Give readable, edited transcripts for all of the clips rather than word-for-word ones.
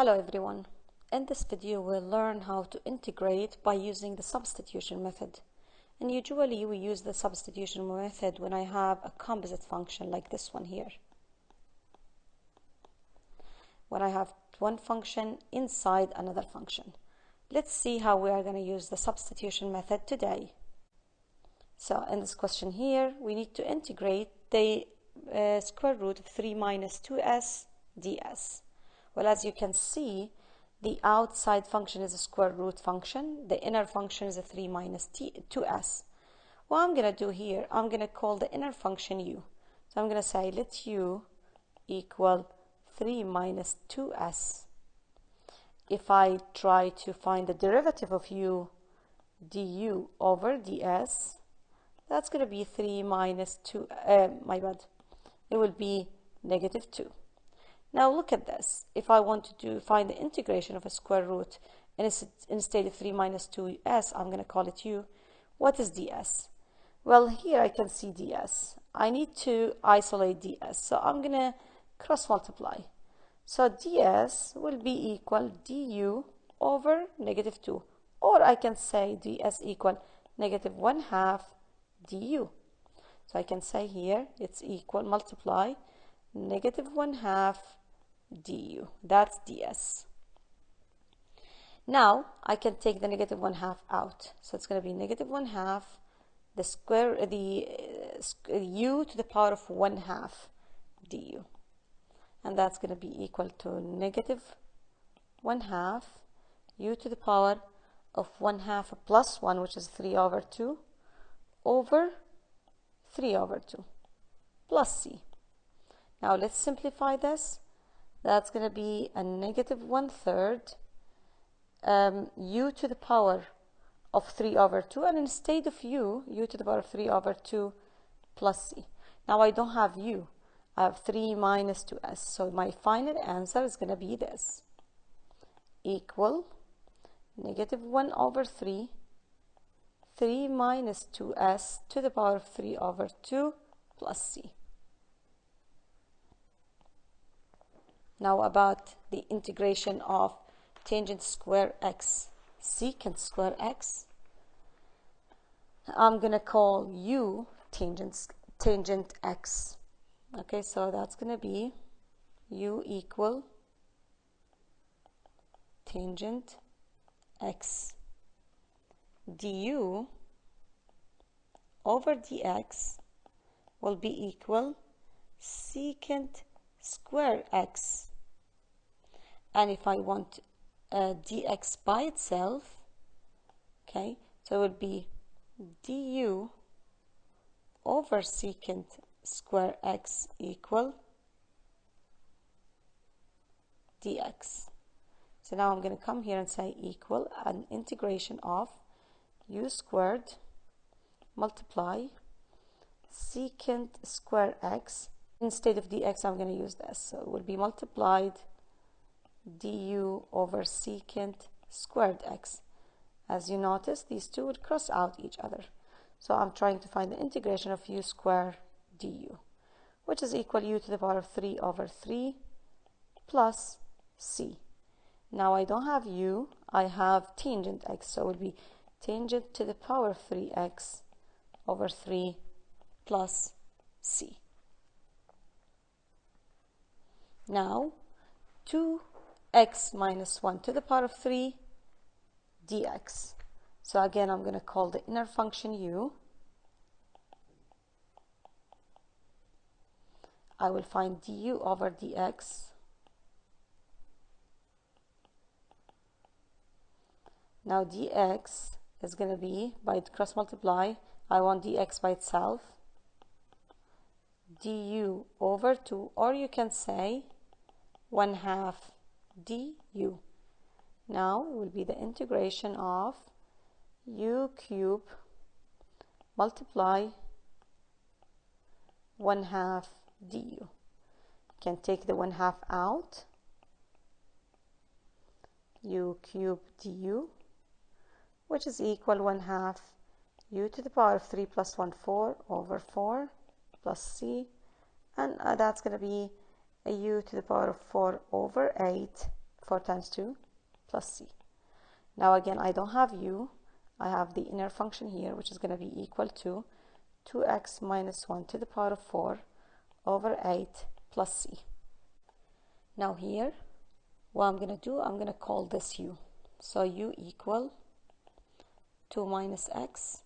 Hello everyone. In this video we'll learn how to integrate by using the substitution method. And usually we use the substitution method when I have a composite function like this one here. When I have one function inside another function. Let's see how we are going to use the substitution method today. So in this question here we need to integrate the square root of 3 minus 2s ds. Well, as you can see, the outside function is a square root function. The inner function is a 3 minus 2s. What I'm going to do here, I'm going to call the inner function u. So I'm going to say let u equal 3 minus 2s. If I try to find the derivative of u du over ds, that's going to be 3 minus 2, it will be negative 2. Now look at this. If I want to find the integration of a square root and instead of 3 minus 2s, I'm going to call it u. What is ds? Well, here I can see ds. I need to isolate ds. So I'm going to cross multiply. So ds will be equal du over negative 2. Or I can say ds equal negative 1/2 du. So I can say here it's equal multiply negative 1/2 du. That's ds. Now I can take the negative 1/2 out. So it's going to be negative 1/2 the square u to the power of 1/2 du. And that's going to be equal to negative 1/2 u to the power of 1/2 plus 1, which is 3 over 2 over 3 over 2 plus c. Now let's simplify this. That's going to be a negative 1/3 u to the power of 3 over 2, and instead of u to the power of 3 over 2 plus c. Now I don't have u, I have 3 minus 2s, so my final answer is going to be this, equal negative 1 over 3 minus 2s to the power of 3 over 2 plus c. Now about the integration of tangent square x, secant square x, I'm going to call u tangent x. Okay, so that's going to be u equal tangent x. Du over dx will be equal secant square x. And if I want dx by itself, okay, so it will be du over secant square x equal dx. So now I'm going to come here and say equal an integration of u squared multiply secant square x. Instead of dx, I'm going to use this. So it will be multiplied du over secant squared x. As you notice, these two would cross out each other. So I'm trying to find the integration of u squared du, which is equal u to the power of 3 over 3 plus c. Now I don't have u, I have tangent x, so it will be tangent to the power of 3x over 3 plus c. Now 2x minus 1 to the power of 3 dx. So again, I'm going to call the inner function u. I will find du over dx. Now dx is going to be, by cross multiply, I want dx by itself, du over 2, or you can say 1/2 du. Now will be the integration of u cube multiply 1/2 du. You can take the 1/2 out, u cube du, which is equal 1/2 u to the power of 3 plus 1, 4 over 4 plus c, and that's going to be a u to the power of 4 over 8 4 times 2 plus c. Now again, I don't have u. I have the inner function here, which is going to be equal to 2x minus 1 to the power of 4 over 8 plus c. Now here, what I'm going to do, I'm going to call this u. So u equal 2 minus x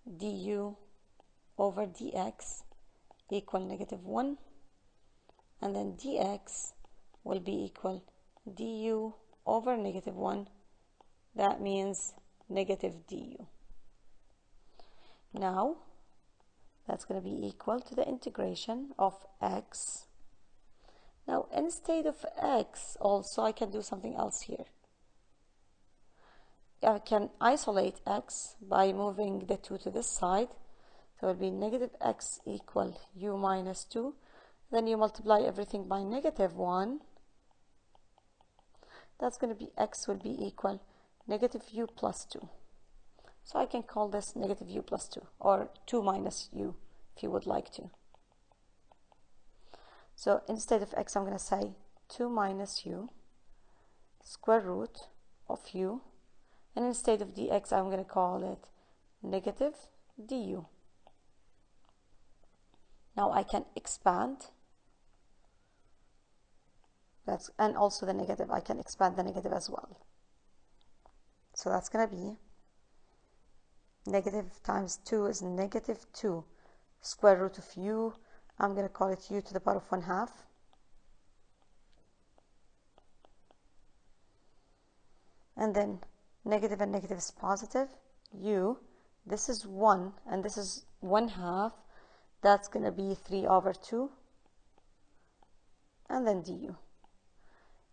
du over dx equal negative 1, and then dx will be equal du over negative 1. That means negative du. Now that's going to be equal to the integration of x. Now instead of x also I can do something else here. I can isolate x by moving the 2 to this side. So it will be negative x equal u minus 2. Then you multiply everything by negative 1. That's going to be x will be equal negative u plus 2. So I can call this negative u plus 2, or 2 minus u if you would like to. So instead of x, I'm going to say 2 minus u square root of u, and instead of dx, I'm going to call it negative du. Now I can expand. And also the negative, I can expand the negative as well. So that's going to be negative times 2 is negative 2 square root of u. I'm going to call it u to the power of 1/2. And then negative and negative is positive. U, this is 1 and this is 1/2. That's going to be 3 over 2. And then du.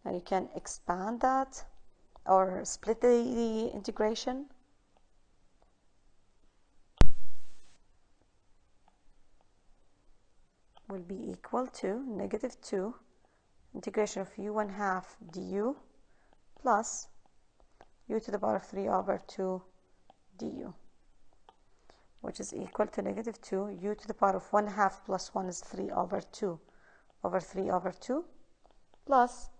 Now you can expand that or split the integration. Will be equal to negative 2 integration of u 1/2 du plus u to the power of 3 over 2 du, which is equal to negative 2 u to the power of 1/2 plus 1 is 3 over 2 over 3 over 2 plus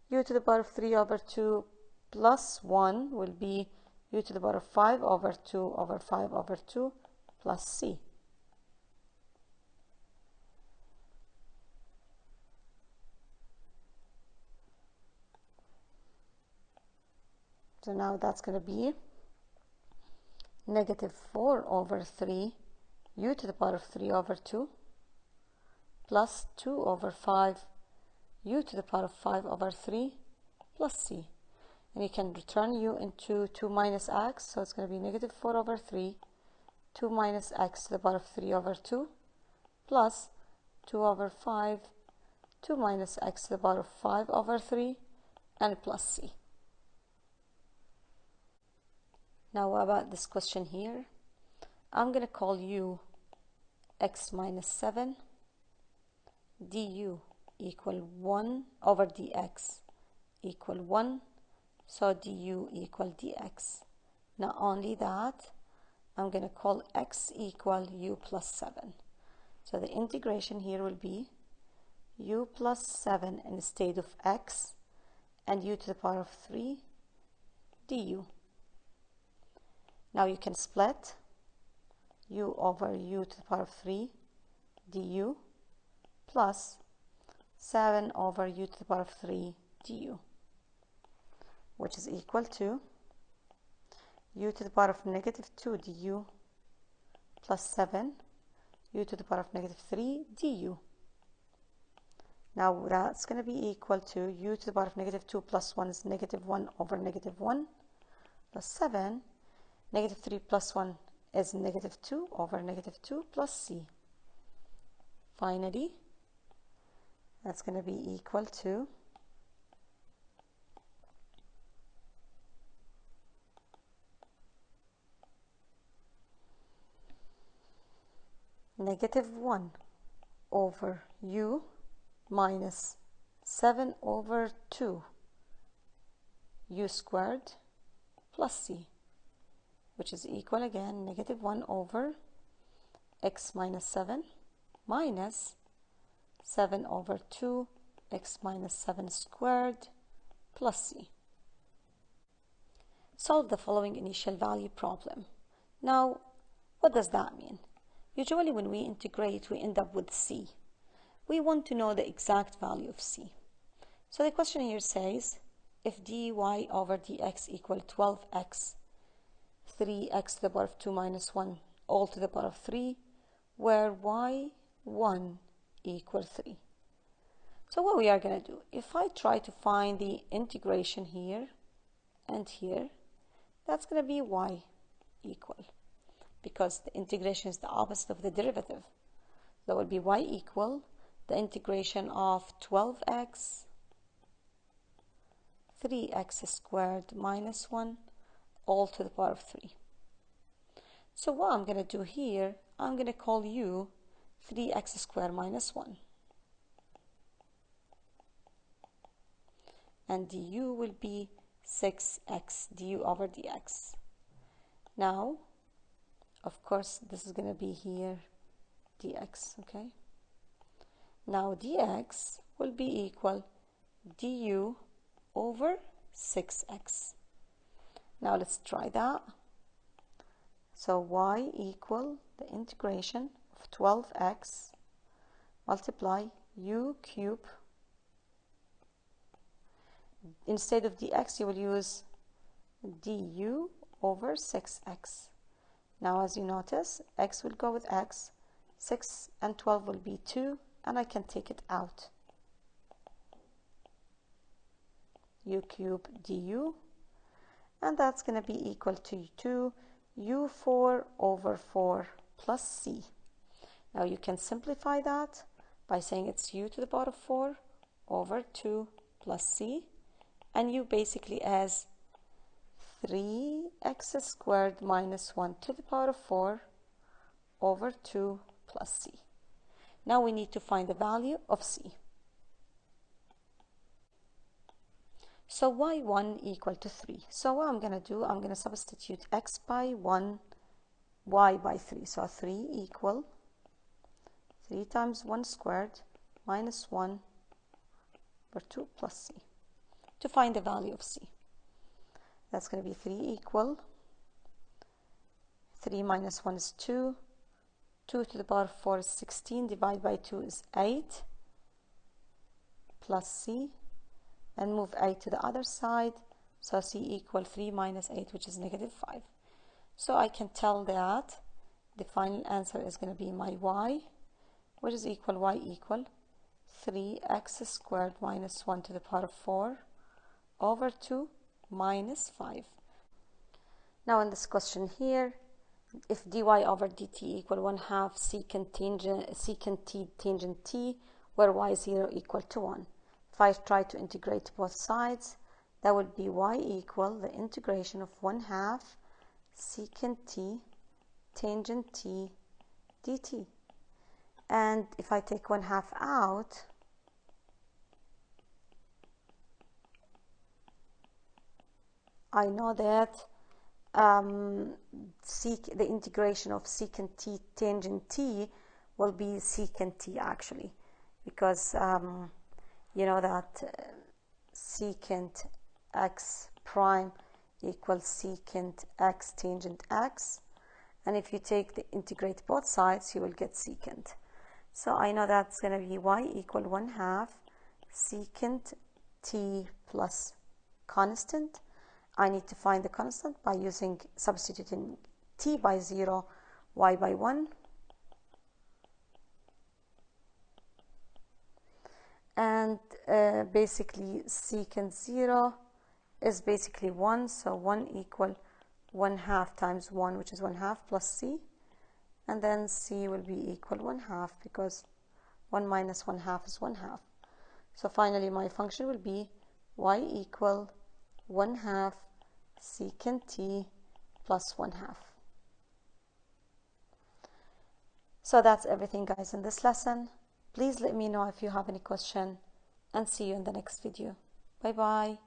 u to the power of 3 over 2 plus 1 will be u to the power of 5 over 2 over 5 over 2 plus c. So now that's going to be negative 4 over 3 u to the power of 3 over 2 plus 2 over 5 u to the power of 5 over 3 plus c. And you can return u into 2 minus x, so it's going to be negative 4 over 3, 2 minus x to the power of 3 over 2 plus 2 over 5, 2 minus x to the power of 5 over 3 and plus c. Now what about this question here? I'm going to call u x minus 7 du equal 1 over dx equal 1. So du equal dx. Not only that, I'm going to call x equal u plus 7. So the integration here will be u plus 7 instead of x and u to the power of 3 du. Now you can split u over u to the power of 3 du plus 7 over u to the power of 3 du, which is equal to u to the power of negative 2 du plus 7 u to the power of negative 3 du. Now that's going to be equal to u to the power of negative 2 plus 1 is negative 1 over negative 1 plus 7. Negative 3 plus 1 is negative 2 over negative 2 plus c. Finally, that's going to be equal to negative 1 over u minus 7 over 2 u squared plus c, which is equal again negative 1 over x minus 7 minus 7 over 2 x minus 7 squared plus c. Solve the following initial value problem. Now, what does that mean? Usually when we integrate, we end up with c. We want to know the exact value of c. So the question here says, if dy over dx equal 12x, 3x to the power of 2 minus 1, all to the power of 3, where y1 equal 3. So what we are going to do, if I try to find the integration here and here, that's going to be y equal, because the integration is the opposite of the derivative. That would be y equal the integration of 12x 3x squared minus 1 all to the power of 3. So what I'm going to do here, I'm going to call u 3x squared minus 1. And du will be 6x du over dx. Now, of course, this is going to be here dx, okay? Now dx will be equal du over 6x. Now let's try that. So y equal the integration of 12x multiply u cube. Instead of dx, you will use du over 6x. Now, as you notice, x will go with x, 6 and 12 will be 2, and I can take it out. U cube du, and that's going to be equal to 2 u4 over 4 plus c. Now, you can simplify that by saying it's u to the power of 4 over 2 plus c. And u basically as 3x squared minus 1 to the power of 4 over 2 plus c. Now we need to find the value of c. So y1 equal to 3. So what I'm going to do, I'm going to substitute x by 1, y by 3. So 3 equal 3 times 1 squared minus 1 over 2 plus c. To find the value of c. That's going to be 3 equal 3 minus 1 is 2, 2 to the power of 4 is 16, divided by 2 is 8, plus c, and move 8 to the other side, so c equal 3 minus 8, which is negative 5. So I can tell that the final answer is going to be my y, which is equal y equal 3x squared minus 1 to the power of 4 over 2 minus 5. Now in this question here, if dy over dt equal 1/2 secant t tangent t, where y0 equal to 1. If I try to integrate both sides, that would be y equal the integration of 1/2 secant t tangent t dt. And if I take 1/2 out, I know that the integration of secant t tangent t will be secant t actually, because you know that secant x prime equals secant x tangent x, and if you integrate both sides, you will get secant. So I know that's going to be y equal 1/2 secant t plus constant. I need to find the constant by substituting t by 0, y by 1. And basically secant 0 is basically 1, so 1 equal 1/2 times 1, which is 1/2 plus c. And then c will be equal 1/2, because 1 minus 1/2 is 1/2. So finally my function will be y equal 1/2 secant t plus 1/2. So that's everything, guys, in this lesson. Please let me know if you have any question, and see you in the next video. Bye bye.